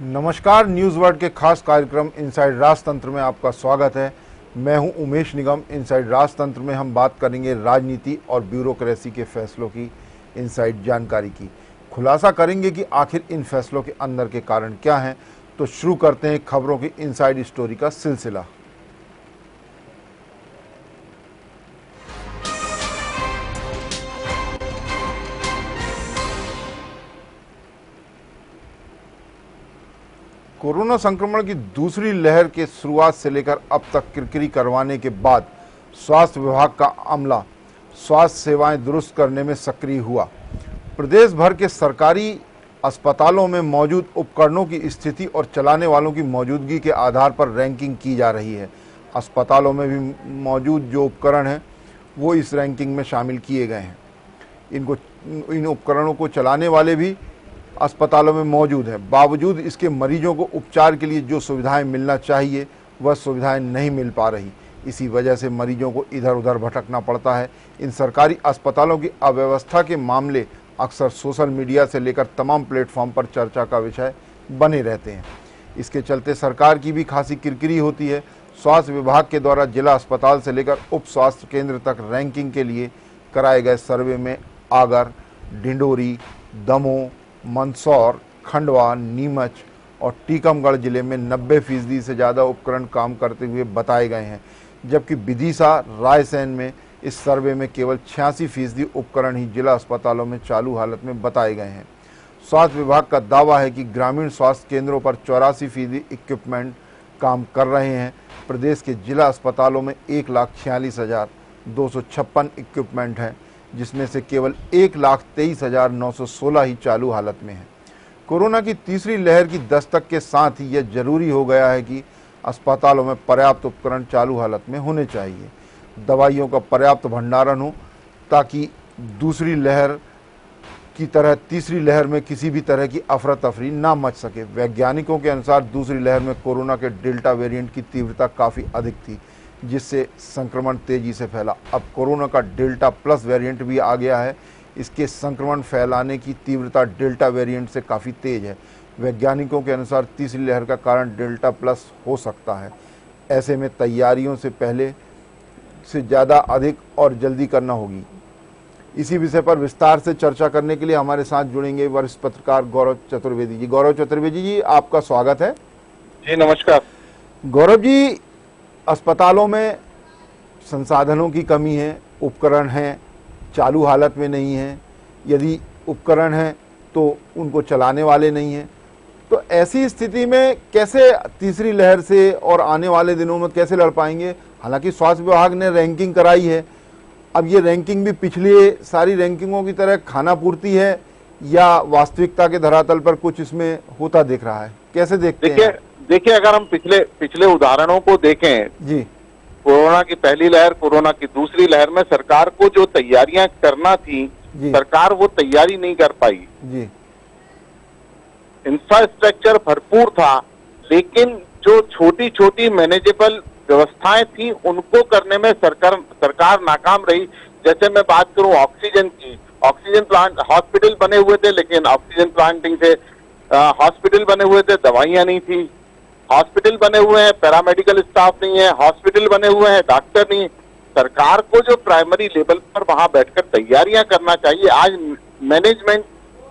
नमस्कार, news world के खास कार्यक्रम इनसाइड राजतंत्र में आपका स्वागत है। मैं हूं उमेश निगम। इनसाइड राजतंत्र में हम बात करेंगे राजनीति और ब्यूरोक्रेसी के फैसलों की इनसाइड जानकारी की। खुलासा करेंगे कि आखिर इन फैसलों के अंदर के कारण क्या हैं। तो शुरू करते हैं खबरों की इनसाइड स्टोरी का सिलसिला। कोरोना संक्रमण की दूसरी लहर के शुरुआत से लेकर अब तक किरकिरी करवाने के बाद स्वास्थ्य विभाग का अमला स्वास्थ्य सेवाएं दुरुस्त करने में सक्रिय हुआ। प्रदेश भर के सरकारी अस्पतालों में मौजूद उपकरणों की स्थिति और चलाने वालों की मौजूदगी के आधार पर रैंकिंग की जा रही है। अस्पतालों में भी मौजूद जो उपकरण हैं वो इस रैंकिंग में शामिल किए गए हैं। इन उपकरणों को चलाने वाले भी अस्पतालों में मौजूद है। बावजूद इसके मरीजों को उपचार के लिए जो सुविधाएं मिलना चाहिए वह सुविधाएं नहीं मिल पा रही। इसी वजह से मरीजों को इधर उधर भटकना पड़ता है। इन सरकारी अस्पतालों की अव्यवस्था के मामले अक्सर सोशल मीडिया से लेकर तमाम प्लेटफॉर्म पर चर्चा का विषय बने रहते हैं। इसके चलते सरकार की भी खासी किरकिरी होती है। स्वास्थ्य विभाग के द्वारा जिला अस्पताल से लेकर उप स्वास्थ्य केंद्र तक रैंकिंग के लिए कराए गए सर्वे में आगर, ढिंडोरी, दमोह, मंदसौर, खंडवा, नीमच और टीकमगढ़ जिले में 90% से ज़्यादा उपकरण काम करते हुए बताए गए हैं, जबकि विदिशा, रायसेन में इस सर्वे में केवल 86% उपकरण ही जिला अस्पतालों में चालू हालत में बताए गए हैं। स्वास्थ्य विभाग का दावा है कि ग्रामीण स्वास्थ्य केंद्रों पर 84% इक्विपमेंट काम कर रहे हैं। प्रदेश के जिला अस्पतालों में 1,46,256 इक्विपमेंट हैं, जिसमें से केवल 1,23,916 ही चालू हालत में है। कोरोना की तीसरी लहर की दस्तक के साथ ही यह जरूरी हो गया है कि अस्पतालों में पर्याप्त उपकरण चालू हालत में होने चाहिए। दवाइयों का पर्याप्त भंडारण हो ताकि दूसरी लहर की तरह तीसरी लहर में किसी भी तरह की अफरा तफरी ना मच सके। वैज्ञानिकों के अनुसार दूसरी लहर में कोरोना के डेल्टा वेरिएंट की तीव्रता काफ़ी अधिक थी, जिससे संक्रमण तेजी से फैला। अब कोरोना का डेल्टा प्लस वेरिएंट भी आ गया है। इसके संक्रमण फैलाने की तीव्रता डेल्टा वेरिएंट से काफ़ी तेज है। वैज्ञानिकों के अनुसार तीसरी लहर का कारण डेल्टा प्लस हो सकता है। ऐसे में तैयारियों से पहले से ज़्यादा अधिक और जल्दी करना होगी। इसी विषय पर विस्तार से चर्चा करने के लिए हमारे साथ जुड़ेंगे वरिष्ठ पत्रकार गौरव चतुर्वेदी जी। गौरव चतुर्वेदी जी, आपका स्वागत है। जी नमस्कार। गौरव जी, अस्पतालों में संसाधनों की कमी है, उपकरण हैं चालू हालत में नहीं हैं, यदि उपकरण हैं तो उनको चलाने वाले नहीं हैं। तो ऐसी स्थिति में कैसे तीसरी लहर से और आने वाले दिनों में कैसे लड़ पाएंगे? हालांकि स्वास्थ्य विभाग ने रैंकिंग कराई है, अब ये रैंकिंग भी पिछली सारी रैंकिंगों की तरह खाना पूर्ति है या वास्तविकता के धरातल पर कुछ इसमें होता दिख रहा है? कैसे देखते हैं? देखिए, अगर हम पिछले उदाहरणों को देखें जी, कोरोना की पहली लहर, कोरोना की दूसरी लहर में सरकार को जो तैयारियां करना थी, सरकार वो तैयारी नहीं कर पाई। जी, इंफ्रास्ट्रक्चर भरपूर था, लेकिन जो छोटी छोटी मैनेजेबल व्यवस्थाएं थी उनको करने में सरकार नाकाम रही। जैसे मैं बात करूं ऑक्सीजन की, ऑक्सीजन प्लांट, हॉस्पिटल बने हुए थे लेकिन ऑक्सीजन प्लांटिंग से हॉस्पिटल बने हुए थे, दवाइयां नहीं थी। हॉस्पिटल बने हुए हैं, पैरामेडिकल स्टाफ नहीं है। हॉस्पिटल बने हुए हैं, डॉक्टर नहीं। सरकार को जो प्राइमरी लेवल पर वहां बैठकर तैयारियां करना चाहिए। आज मैनेजमेंट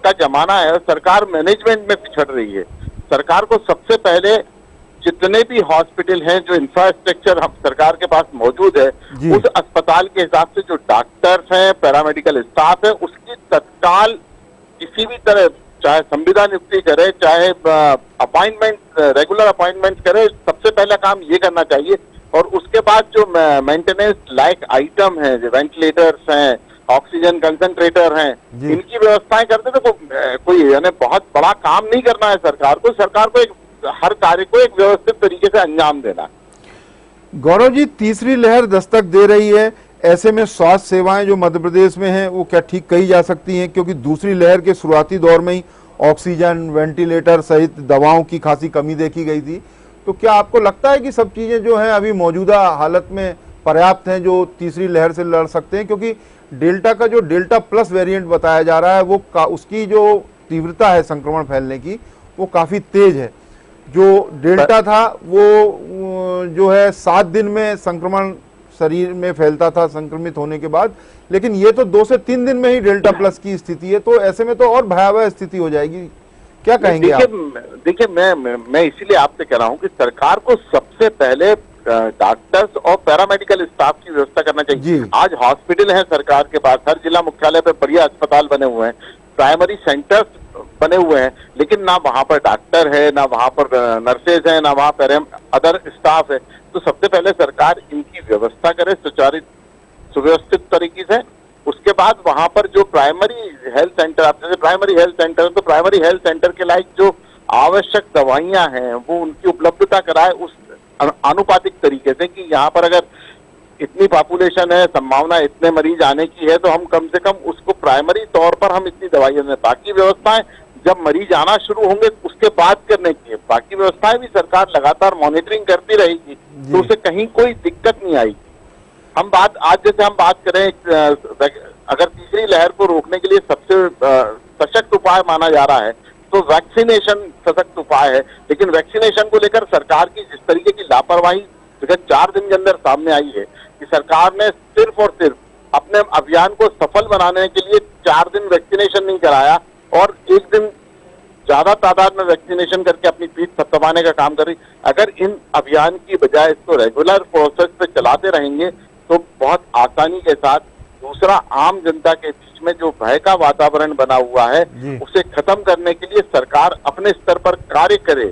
का जमाना है, सरकार मैनेजमेंट में पिछड़ रही है। सरकार को सबसे पहले जितने भी हॉस्पिटल हैं, जो इंफ्रास्ट्रक्चर हम सरकार के पास मौजूद है, उस अस्पताल के हिसाब से जो डॉक्टर्स हैं, पैरामेडिकल स्टाफ है, उसकी तत्काल किसी भी तरह, चाहे संविदा नियुक्ति करे, चाहे अपॉइंटमेंट, रेगुलर अपॉइंटमेंट करे, सबसे पहला काम ये करना चाहिए। और उसके बाद जो मेंटेनेंस लाइक आइटम है, जो वेंटिलेटर्स हैं, ऑक्सीजन कंसंट्रेटर हैं, इनकी व्यवस्थाएं करते तो कोई यानी बहुत बड़ा काम नहीं करना है सरकार को। सरकार को हर कार्य को एक व्यवस्थित तरीके से अंजाम देना है। गौरव जी, तीसरी लहर दस्तक दे रही है, ऐसे में स्वास्थ्य सेवाएं जो मध्य प्रदेश में हैं वो क्या ठीक कही जा सकती हैं? क्योंकि दूसरी लहर के शुरुआती दौर में ही ऑक्सीजन, वेंटिलेटर सहित दवाओं की खासी कमी देखी गई थी। तो क्या आपको लगता है कि सब चीजें जो हैं अभी मौजूदा हालत में पर्याप्त हैं जो तीसरी लहर से लड़ सकते हैं? क्योंकि डेल्टा का जो डेल्टा प्लस वेरिएंट बताया जा रहा है वो उसकी जो तीव्रता है संक्रमण फैलने की वो काफी तेज है। जो डेल्टा था वो जो है 7 दिन में संक्रमण शरीर में फैलता था संक्रमित होने के बाद, लेकिन ये तो 2 से 3 दिन में ही डेल्टा प्लस की स्थिति है, तो ऐसे में तो और भयावह स्थिति हो जाएगी। क्या कहेंगे आप? देखिए मैं इसीलिए आपसे कह रहा हूं कि सरकार को सबसे पहले डॉक्टर्स और पैरामेडिकल स्टाफ की व्यवस्था करना चाहिए। आज हॉस्पिटल है सरकार के पास, हर जिला मुख्यालय पे बढ़िया अस्पताल बने हुए हैं, प्राइमरी सेंटर्स बने हुए हैं, लेकिन ना वहां पर डॉक्टर है, ना वहां पर नर्सेज है, ना वहां पर अदर स्टाफ है। तो सबसे पहले सरकार इनकी व्यवस्था करे सुव्यवस्थित तरीके से। उसके बाद वहां पर जो प्राइमरी हेल्थ सेंटर, आप जैसे प्राइमरी हेल्थ सेंटर, तो प्राइमरी हेल्थ सेंटर के लायक जो आवश्यक दवाइयां हैं वो उनकी उपलब्धता कराए उस आनुपातिक तरीके से, कि यहाँ पर अगर इतनी पॉपुलेशन है, संभावना इतने मरीज आने की है, तो हम कम से कम उसको प्राइमरी तौर पर हम इतनी दवाइयां दें। बाकी व्यवस्थाएं जब मरीज आना शुरू होंगे उसके बाद करने की है। बाकी व्यवस्थाएं भी सरकार लगातार मॉनिटरिंग करती रहेगी, तो उसे कहीं कोई दिक्कत नहीं आएगी। हम बात आज जैसे हम बात करें, अगर तीसरी लहर को रोकने के लिए सबसे सशक्त उपाय माना जा रहा है तो वैक्सीनेशन सशक्त उपाय है, लेकिन वैक्सीनेशन को लेकर सरकार की जिस तरीके की लापरवाही विगत 4 दिन के अंदर सामने आई है कि सरकार ने सिर्फ और सिर्फ अपने अभियान को सफल बनाने के लिए 4 दिन वैक्सीनेशन नहीं कराया और एक दिन ज्यादा तादाद में वैक्सीनेशन करके अपनी पीठ थपथपाने का काम कर रही। अगर इन अभियान की बजाय इसको रेगुलर प्रोसेस पे चलाते रहेंगे तो बहुत आसानी के साथ दूसरा आम जनता के बीच में जो भय का वातावरण बना हुआ है उसे खत्म करने के लिए सरकार अपने स्तर पर कार्य करे।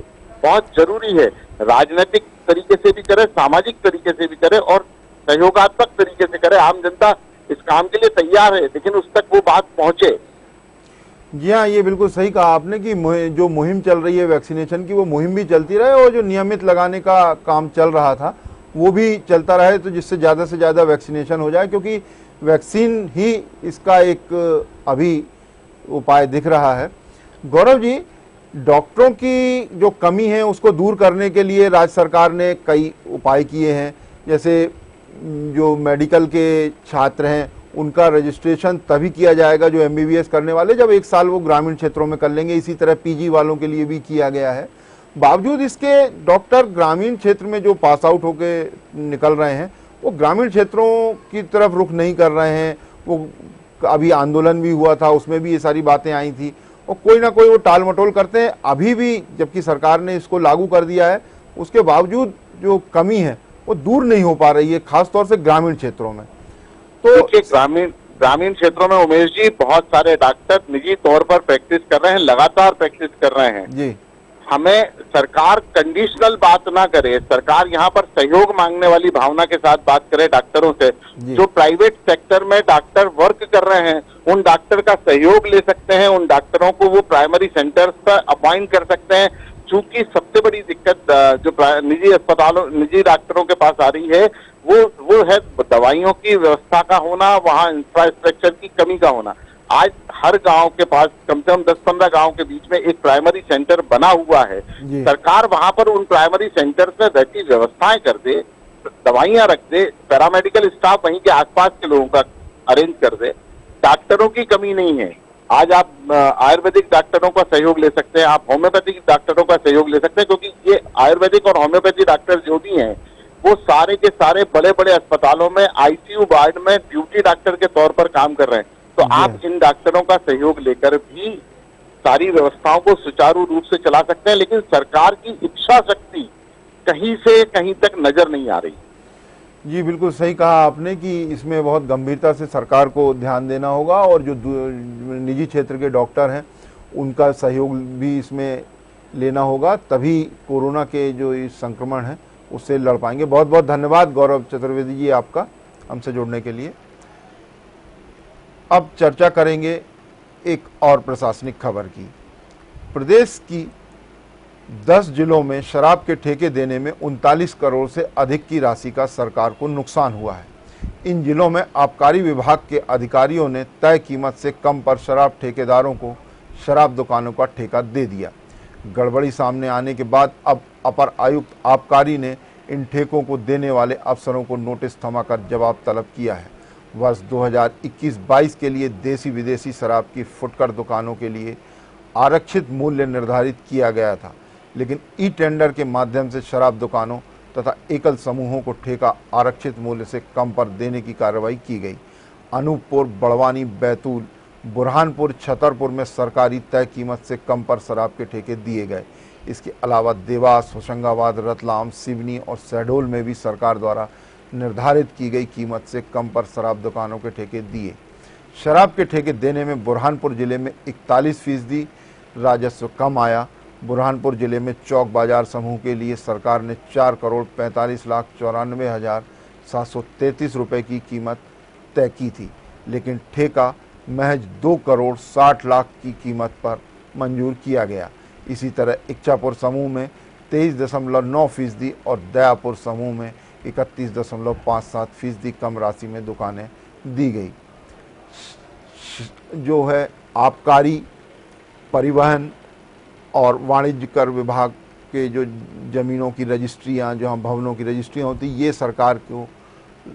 बहुत जरूरी है, राजनीतिक तरीके से भी करे, सामाजिक तरीके से भी करे और सहयोगात्मक तरीके से करे। आम जनता इस काम के लिए तैयार है, लेकिन उस तक वो बात पहुंचे। जी हाँ, ये बिल्कुल सही कहा आपने कि जो मुहिम चल रही है वैक्सीनेशन की, वो मुहिम भी चलती रहे और जो नियमित लगाने का काम चल रहा था वो भी चलता रहे, तो जिससे ज़्यादा से ज़्यादा वैक्सीनेशन हो जाए, क्योंकि वैक्सीन ही इसका एक अभी उपाय दिख रहा है। गौरव जी, डॉक्टरों की जो कमी है उसको दूर करने के लिए राज्य सरकार ने कई उपाय किए हैं, जैसे जो मेडिकल के छात्र हैं उनका रजिस्ट्रेशन तभी किया जाएगा जो MBBS करने वाले जब 1 साल वो ग्रामीण क्षेत्रों में कर लेंगे। इसी तरह PG वालों के लिए भी किया गया है। बावजूद इसके डॉक्टर ग्रामीण क्षेत्र में जो पास आउट होके निकल रहे हैं वो ग्रामीण क्षेत्रों की तरफ रुख नहीं कर रहे हैं। वो अभी आंदोलन भी हुआ था, उसमें भी ये सारी बातें आई थी और कोई ना कोई वो टाल मटोल करते हैं अभी भी, जबकि सरकार ने इसको लागू कर दिया है। उसके बावजूद जो कमी है वो दूर नहीं हो पा रही है, खासतौर से ग्रामीण क्षेत्रों में। तो देखिए, ग्रामीण क्षेत्रों में उमेश जी बहुत सारे डॉक्टर निजी तौर पर प्रैक्टिस कर रहे हैं, लगातार प्रैक्टिस कर रहे हैं जी। हमें सरकार कंडीशनल बात ना करे, सरकार यहाँ पर सहयोग मांगने वाली भावना के साथ बात करे डॉक्टरों से। जो प्राइवेट सेक्टर में डॉक्टर वर्क कर रहे हैं उन डॉक्टर का सहयोग ले सकते हैं, उन डॉक्टरों को वो प्राइमरी सेंटर्स पर अपॉइंट कर सकते हैं। चूंकि सबसे बड़ी दिक्कत जो निजी अस्पतालों, निजी डॉक्टरों के पास आ रही है वो है दवाइयों की व्यवस्था का होना, वहाँ इंफ्रास्ट्रक्चर की कमी का होना। आज हर गांव के पास कम से कम 10-15 गांव के बीच में एक प्राइमरी सेंटर बना हुआ है। सरकार वहां पर उन प्राइमरी सेंटर्स में वैसी व्यवस्थाएं कर दे, दवाइयां रख दे, पैरामेडिकल स्टाफ वहीं के आसपास के लोगों का अरेंज कर दे। डॉक्टरों की कमी नहीं है। आज आप आयुर्वेदिक डॉक्टरों का सहयोग ले सकते हैं, आप होम्योपैथिक डॉक्टरों का सहयोग ले सकते हैं, क्योंकि ये आयुर्वेदिक और होम्योपैथी डॉक्टर जो भी हैं वो सारे के सारे बड़े बड़े अस्पतालों में ICU वार्ड में ड्यूटी डॉक्टर के तौर पर काम कर रहे हैं। तो आप इन डॉक्टरों का सहयोग लेकर भी सारी व्यवस्थाओं को सुचारू रूप से चला सकते हैं, लेकिन सरकार की इच्छा शक्ति कहीं से कहीं तक नजर नहीं आ रही। जी बिल्कुल सही कहा आपने कि इसमें बहुत गंभीरता से सरकार को ध्यान देना होगा और जो निजी क्षेत्र के डॉक्टर हैं उनका सहयोग भी इसमें लेना होगा, तभी कोरोना के जो इस संक्रमण है उससे लड़ पाएंगे। बहुत बहुत धन्यवाद गौरव चतुर्वेदी जी आपका हमसे जुड़ने के लिए। अब चर्चा करेंगे एक और प्रशासनिक खबर की। प्रदेश की 10 जिलों में शराब के ठेके देने में 39 करोड़ से अधिक की राशि का सरकार को नुकसान हुआ है। इन जिलों में आबकारी विभाग के अधिकारियों ने तय कीमत से कम पर शराब ठेकेदारों को शराब दुकानों का ठेका दे दिया। गड़बड़ी सामने आने के बाद अब अपर आयुक्त आबकारी ने इन ठेकों को देने वाले अफसरों को नोटिस थमाकर जवाब तलब किया है। वर्ष 2021-22 के लिए देसी विदेशी शराब की फुटकर दुकानों के लिए आरक्षित मूल्य निर्धारित किया गया था, लेकिन ई टेंडर के माध्यम से शराब दुकानों तथा एकल समूहों को ठेका आरक्षित मूल्य से कम पर देने की कार्रवाई की गई। अनूपपुर, बड़वानी, बैतूल, बुरहानपुर, छतरपुर में सरकारी तय कीमत से कम पर शराब के ठेके दिए गए। इसके अलावा देवास, होशंगाबाद, रतलाम, सिवनी और शहडोल में भी सरकार द्वारा निर्धारित की गई कीमत से कम पर शराब दुकानों के ठेके दिए। शराब के ठेके देने में बुरहानपुर जिले में 41% राजस्व कम आया। बुरहानपुर जिले में चौक बाजार समूह के लिए सरकार ने 4,45,94,733 रुपये की कीमत तय की थी, लेकिन ठेका महज 2,60,00,000 की कीमत पर मंजूर किया गया। इसी तरह इच्छापुर समूह में 23.9% और दयापुर समूह में 31.57% कम राशि में दुकानें दी गई। जो है आबकारी, परिवहन और वाणिज्य कर विभाग के जो ज़मीनों की रजिस्ट्रियाँ, जहाँ भवनों की रजिस्ट्रियाँ होती, ये सरकार को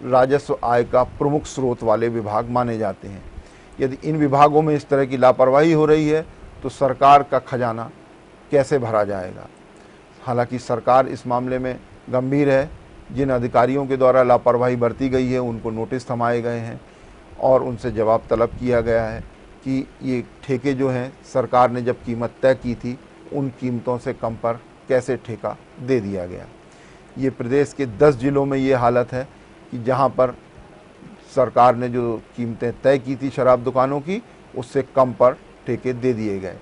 राजस्व आय का प्रमुख स्रोत वाले विभाग माने जाते हैं। यदि इन विभागों में इस तरह की लापरवाही हो रही है तो सरकार का खजाना कैसे भरा जाएगा। हालांकि सरकार इस मामले में गंभीर है। जिन अधिकारियों के द्वारा लापरवाही बरती गई है उनको नोटिस थमाए गए हैं और उनसे जवाब तलब किया गया है कि ये ठेके जो हैं सरकार ने जब कीमत तय की थी उन कीमतों से कम पर कैसे ठेका दे दिया गया। ये प्रदेश के 10 जिलों में ये हालत है कि जहाँ पर सरकार ने जो कीमतें तय की थी शराब दुकानों की, उससे कम पर ठेके दे दिए गए।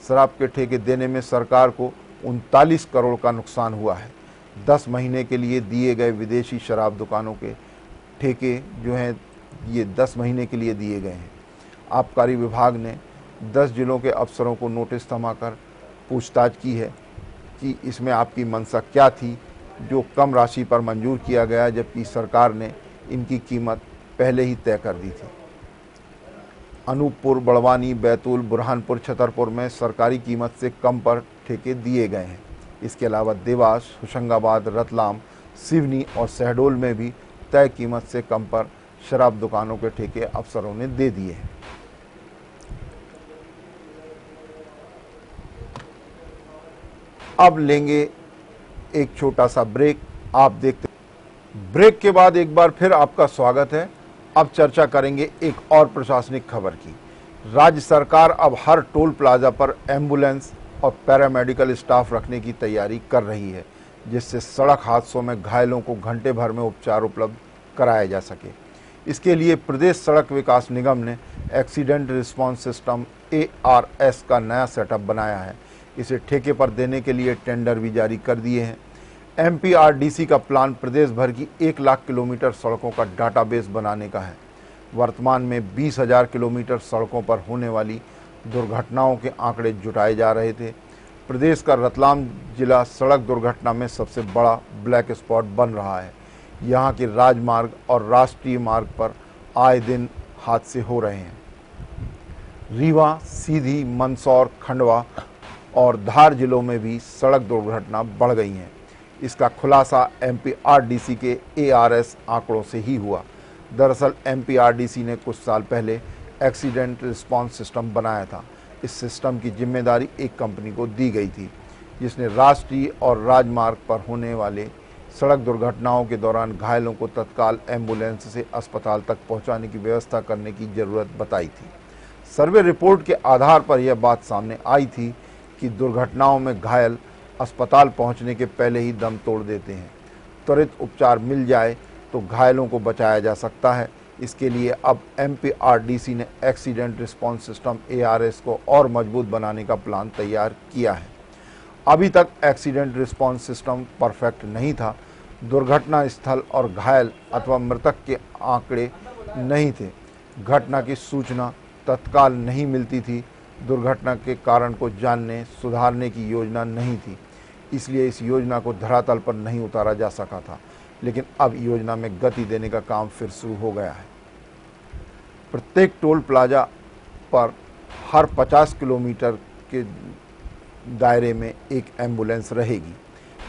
शराब के ठेके देने में सरकार को 39 करोड़ का नुकसान हुआ है। 10 महीने के लिए दिए गए विदेशी शराब दुकानों के ठेके जो हैं ये 10 महीने के लिए दिए गए हैं। आबकारी विभाग ने 10 जिलों के अफसरों को नोटिस थमाकर पूछताछ की है कि इसमें आपकी मंशा क्या थी जो कम राशि पर मंजूर किया गया, जबकि सरकार ने इनकी कीमत पहले ही तय कर दी थी। अनूपपुर, बड़वानी, बैतूल, बुरहानपुर, छतरपुर में सरकारी कीमत से कम पर ठेके दिए गए हैं। इसके अलावा देवास, होशंगाबाद, रतलाम, सिवनी और शहडोल में भी तय कीमत से कम पर शराब दुकानों के ठेके अफसरों ने दे दिए हैं। अब लेंगे एक छोटा सा ब्रेक। आप देखते ब्रेक के बाद एक बार फिर आपका स्वागत है। अब चर्चा करेंगे एक और प्रशासनिक खबर की। राज्य सरकार अब हर टोल प्लाजा पर एम्बुलेंस और पैरामेडिकल स्टाफ रखने की तैयारी कर रही है, जिससे सड़क हादसों में घायलों को घंटे भर में उपचार उपलब्ध कराया जा सके। इसके लिए प्रदेश सड़क विकास निगम ने एक्सीडेंट रिस्पांस सिस्टम ARS का नया सेटअप बनाया है। इसे ठेके पर देने के लिए टेंडर भी जारी कर दिए हैं। MPRDC का प्लान प्रदेश भर की 1 लाख किलोमीटर सड़कों का डाटाबेस बनाने का है। वर्तमान में 20,000 किलोमीटर सड़कों पर होने वाली दुर्घटनाओं के आंकड़े जुटाए जा रहे थे। प्रदेश का रतलाम जिला सड़क दुर्घटना में सबसे बड़ा ब्लैक स्पॉट बन रहा है। यहाँ के राजमार्ग और राष्ट्रीय मार्ग पर आए दिन हादसे हो रहे हैं। रीवा, सीधी, मंदसौर, खंडवा और धार जिलों में भी सड़क दुर्घटना बढ़ गई हैं। इसका खुलासा MPRDC के ARS आंकड़ों से ही हुआ। दरअसल MPRDC ने कुछ साल पहले एक्सीडेंट रिस्पांस सिस्टम बनाया था। इस सिस्टम की जिम्मेदारी एक कंपनी को दी गई थी, जिसने राष्ट्रीय और राजमार्ग पर होने वाले सड़क दुर्घटनाओं के दौरान घायलों को तत्काल एम्बुलेंस से अस्पताल तक पहुंचाने की व्यवस्था करने की ज़रूरत बताई थी। सर्वे रिपोर्ट के आधार पर यह बात सामने आई थी कि दुर्घटनाओं में घायल अस्पताल पहुंचने के पहले ही दम तोड़ देते हैं। त्वरित उपचार मिल जाए तो घायलों को बचाया जा सकता है। इसके लिए अब MPRDC ने एक्सीडेंट रिस्पांस सिस्टम ARS को और मजबूत बनाने का प्लान तैयार किया है। अभी तक एक्सीडेंट रिस्पांस सिस्टम परफेक्ट नहीं था। दुर्घटना स्थल और घायल अथवा मृतक के आंकड़े नहीं थे। घटना की सूचना तत्काल नहीं मिलती थी। दुर्घटना के कारण को जानने सुधारने की योजना नहीं थी, इसलिए इस योजना को धरातल पर नहीं उतारा जा सका था। लेकिन अब योजना में गति देने का काम फिर शुरू हो गया है। प्रत्येक टोल प्लाजा पर हर 50 किलोमीटर के दायरे में एक एम्बुलेंस रहेगी।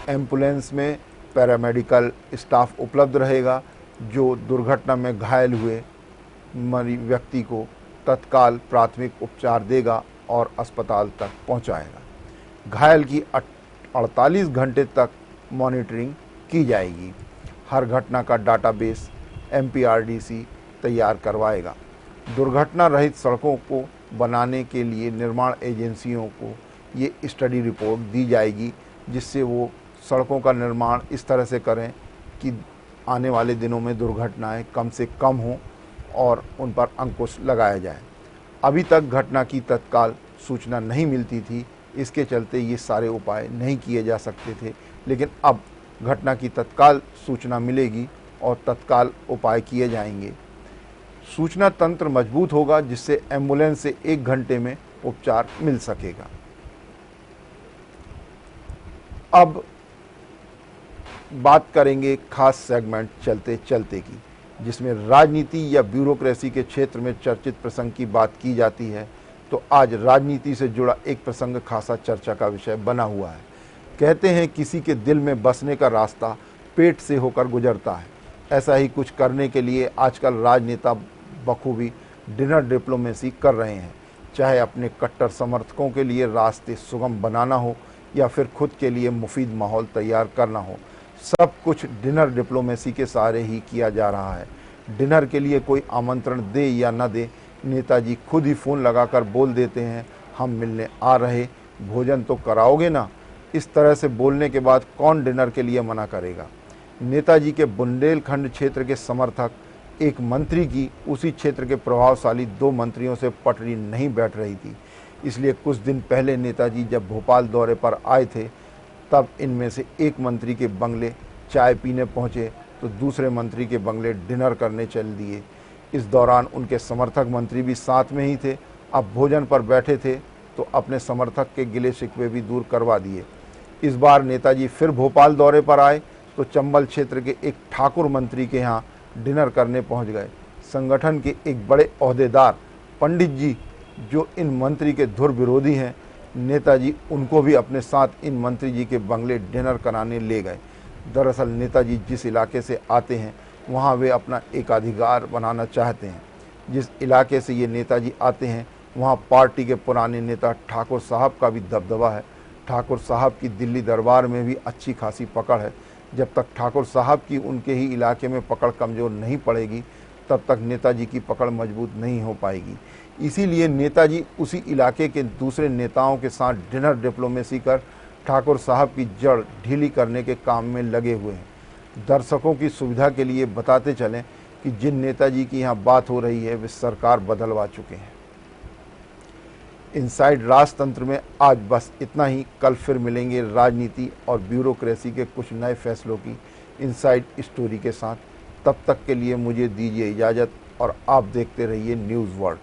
एम्बुलेंस में पैरामेडिकल स्टाफ उपलब्ध रहेगा, जो दुर्घटना में घायल हुए व्यक्ति को तत्काल प्राथमिक उपचार देगा और अस्पताल तक पहुंचाएगा। घायल की 48 घंटे तक मॉनिटरिंग की जाएगी। हर घटना का डाटाबेस MPRDC तैयार करवाएगा। दुर्घटना रहित सड़कों को बनाने के लिए निर्माण एजेंसियों को ये स्टडी रिपोर्ट दी जाएगी, जिससे वो सड़कों का निर्माण इस तरह से करें कि आने वाले दिनों में दुर्घटनाएं कम से कम हों और उन पर अंकुश लगाया जाए। अभी तक घटना की तत्काल सूचना नहीं मिलती थी, इसके चलते ये सारे उपाय नहीं किए जा सकते थे, लेकिन अब घटना की तत्काल सूचना मिलेगी और तत्काल उपाय किए जाएंगे। सूचना तंत्र मजबूत होगा, जिससे एम्बुलेंस से 1 घंटे में उपचार मिल सकेगा। अब बात करेंगे खास सेगमेंट चलते चलते की, जिसमें राजनीति या ब्यूरोक्रेसी के क्षेत्र में चर्चित प्रसंग की बात की जाती है। तो आज राजनीति से जुड़ा एक प्रसंग खासा चर्चा का विषय बना हुआ है। कहते हैं किसी के दिल में बसने का रास्ता पेट से होकर गुजरता है। ऐसा ही कुछ करने के लिए आजकल राजनेता बखूबी डिनर डिप्लोमेसी कर रहे हैं, चाहे अपने कट्टर समर्थकों के लिए रास्ते सुगम बनाना हो या फिर खुद के लिए मुफीद माहौल तैयार करना हो। सब कुछ डिनर डिप्लोमेसी के सहारे ही किया जा रहा है। डिनर के लिए कोई आमंत्रण दे या न दे, नेताजी खुद ही फ़ोन लगाकर बोल देते हैं, हम मिलने आ रहे, भोजन तो कराओगे ना। इस तरह से बोलने के बाद कौन डिनर के लिए मना करेगा। नेताजी के बुंदेलखंड क्षेत्र के समर्थक एक मंत्री की उसी क्षेत्र के प्रभावशाली 2 मंत्रियों से पटरी नहीं बैठ रही थी। इसलिए कुछ दिन पहले नेताजी जब भोपाल दौरे पर आए थे, तब इनमें से एक मंत्री के बंगले चाय पीने पहुंचे तो दूसरे मंत्री के बंगले डिनर करने चल दिए। इस दौरान उनके समर्थक मंत्री भी साथ में ही थे। अब भोजन पर बैठे थे तो अपने समर्थक के गिले शिकवे भी दूर करवा दिए। इस बार नेताजी फिर भोपाल दौरे पर आए तो चंबल क्षेत्र के एक ठाकुर मंत्री के यहाँ डिनर करने पहुँच गए। संगठन के एक बड़े ओहदेदार पंडित जी, जो इन मंत्री के धुर विरोधी हैं, नेताजी उनको भी अपने साथ इन मंत्री जी के बंगले डिनर कराने ले गए। दरअसल नेताजी जिस इलाके से आते हैं वहाँ वे अपना एकाधिकार बनाना चाहते हैं। जिस इलाके से ये नेताजी आते हैं वहाँ पार्टी के पुराने नेता ठाकुर साहब का भी दबदबा है। ठाकुर साहब की दिल्ली दरबार में भी अच्छी खासी पकड़ है। जब तक ठाकुर साहब की उनके ही इलाके में पकड़ कमज़ोर नहीं पड़ेगी, तब तक नेताजी की पकड़ मजबूत नहीं हो पाएगी। इसीलिए नेताजी उसी इलाके के दूसरे नेताओं के साथ डिनर डिप्लोमेसी कर ठाकुर साहब की जड़ ढीली करने के काम में लगे हुए हैं। दर्शकों की सुविधा के लिए बताते चलें कि जिन नेताजी की यहाँ बात हो रही है वे सरकार बदलवा चुके हैं। इनसाइड राजतंत्र में आज बस इतना ही। कल फिर मिलेंगे राजनीति और ब्यूरोक्रेसी के कुछ नए फैसलों की इनसाइड स्टोरी के साथ। तब तक के लिए मुझे दीजिए इजाज़त और आप देखते रहिए न्यूज़ वर्ल्ड।